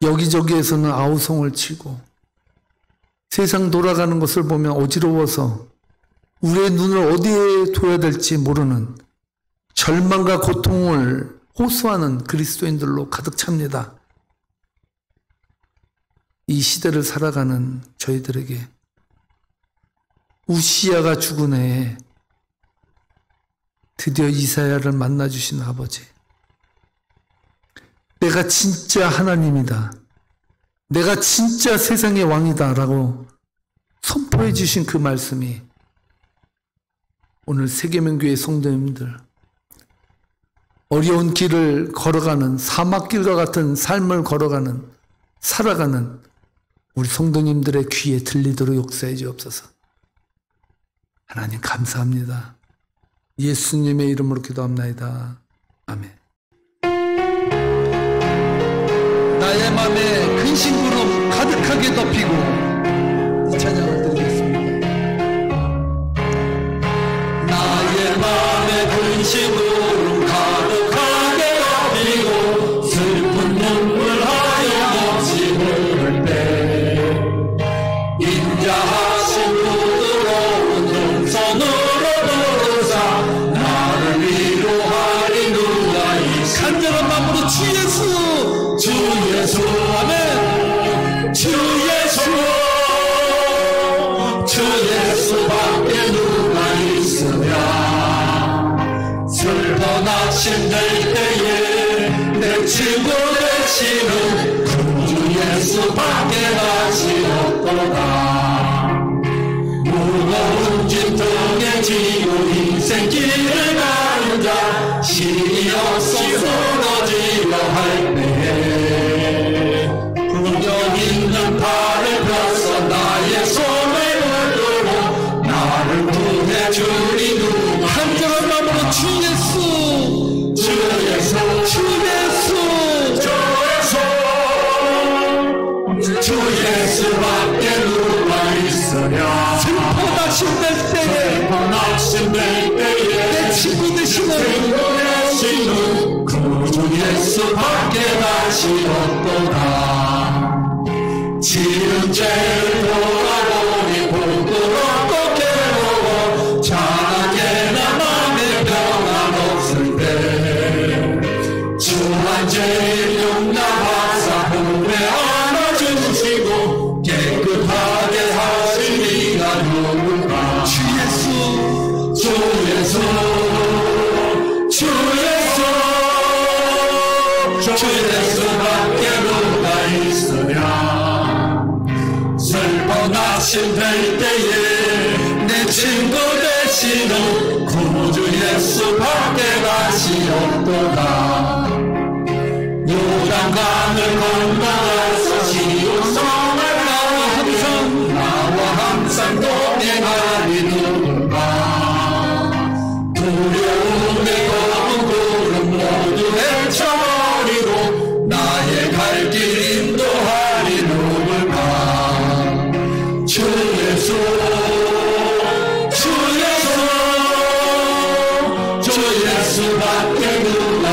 여기저기에서는 아우성을 치고 세상 돌아가는 것을 보면 어지러워서 우리의 눈을 어디에 둬야 될지 모르는 절망과 고통을 호소하는 그리스도인들로 가득 찹니다. 이 시대를 살아가는 저희들에게 우시야가 죽은 해에 드디어 이사야를 만나주신 아버지, 내가 진짜 하나님이다, 내가 진짜 세상의 왕이다 라고 선포해 주신 그 말씀이 오늘 세계명교회 성도님들, 어려운 길을 걸어가는 사막길과 같은 삶을 걸어가는 살아가는 우리 성도님들의 귀에 들리도록 역사해 주옵소서. 하나님 감사합니다. 예수님의 이름으로 기도합나이다. 아멘. 나의 맘에 근심구름 가득하게 덮이고 이 찬양을 드리겠습니다. 나의 맘에 근심구름 가득하게 덮이고 슬픈 눈물 하염없이 흐를 때 인자하신 부드러운 눈선으로 부르사 나를 위로하리 누가 있으리. 간절한 마음으로 주 예수, 주 예수, 아멘. 주 예수, 주 예수밖에 누가 있으랴. 슬퍼 낙심될 때에 내 친구 되시는 주 예수밖에 다시 없도다. 무거운 짐 등에 지고 인생길을 가는 자 신이 없어 쓰러지려 할 때에 분명 있는 팔을 펴서 나의 손을 붙들고 나를 구해 주리 누가. 간절한 마음으로 주 예수, 주 예수, 주 예수, 주 예수밖에 누가 있으랴. 슬퍼 낙심될 때에 슬퍼 낙심될 때에 내 친구 되시는 구주 예수밖에 다시 없도다. 지은 죄를 돌아보니 부끄럽고 괴로워 자나게나 맘에 평안 없을 때 주한 죄를 용납하사 후회 안아주시고 깨끗하게 하신 이가 누군가. 주 예수, 주 예수, 주 예수, 주 예수밖에 누가 있으랴. 슬퍼 낙심될 때에 내 친구 되시는 구주 예수밖에 다시 없도다. 요단강을 건너가서 시온성을 나와 항상 동행하리 누군가. 두려움에 검은 구름 모두 헤쳐버리고 나의 갈 길 인도하리 누굴까. 주 예수, 주 예수, 주 예수밖에 누가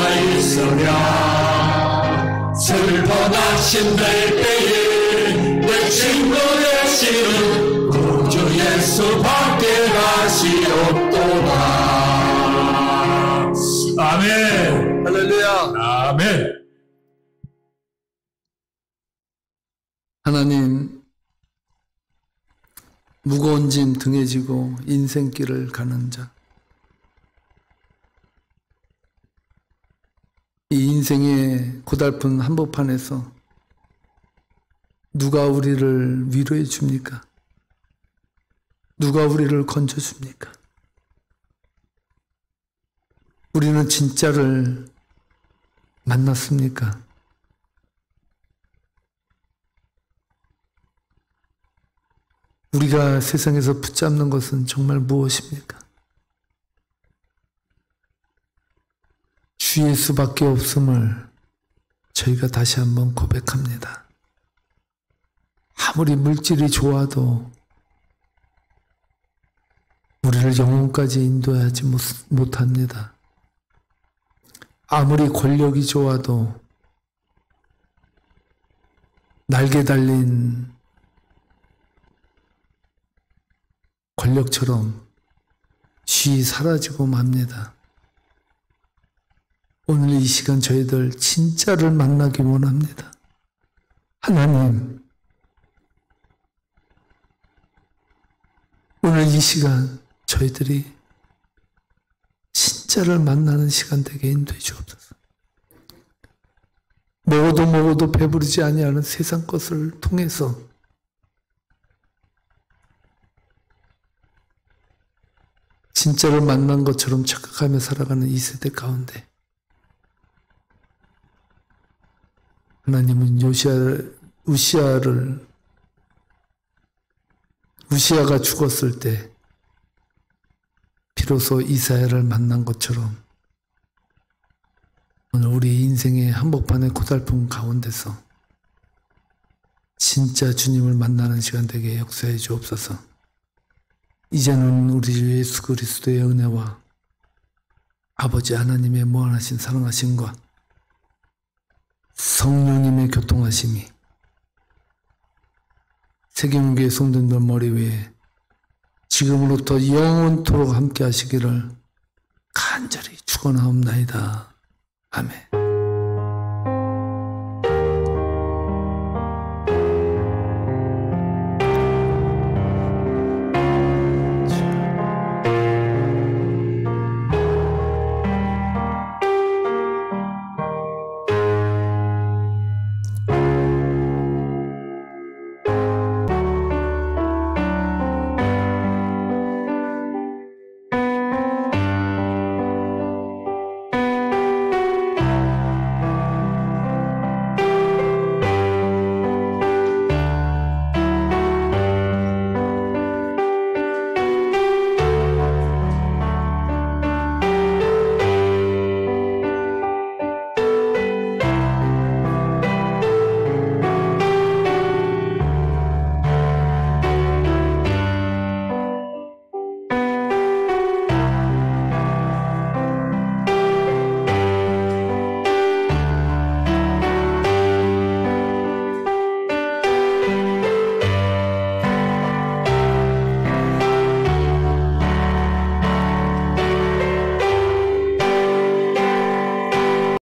의심될 때에 내 친구 되시는 구주 예수밖에 다시 없도다. 아멘. 할렐루야. 아멘. 하나님, 무거운 짐 등에 지고 인생길을 가는 자, 이 인생의 고달픈 한복판에서 누가 우리를 위로해 줍니까? 누가 우리를 건져 줍니까? 우리는 진짜를 만났습니까? 우리가 세상에서 붙잡는 것은 정말 무엇입니까? 주 예수밖에 없음을 저희가 다시 한번 고백합니다. 아무리 물질이 좋아도 우리를 영혼까지 인도하지 못합니다. 아무리 권력이 좋아도 날개 달린 권력처럼 쉬이 사라지고 맙니다. 오늘 이 시간 저희들 진짜를 만나기 원합니다. 하나님, 오늘 이 시간 저희들이 진짜를 만나는 시간 되게 인도해 주옵소서. 먹어도 배부르지 아니하는 세상 것을 통해서 진짜를 만난 것처럼 착각하며 살아가는 이 세대 가운데 하나님은 우시아가 죽었을 때 비로소 이사야를 만난 것처럼 오늘 우리 인생의 한복판의 고달픔 가운데서 진짜 주님을 만나는 시간 되게 역사해 주옵소서. 이제는 우리 주 예수 그리스도의 은혜와 아버지 하나님의 무한하신 사랑하심과 성령님의 교통하심이 세계문교의 성도들 머리 위에 지금으로부터 영원토록 함께 하시기를 간절히 축원하옵나이다. 아멘.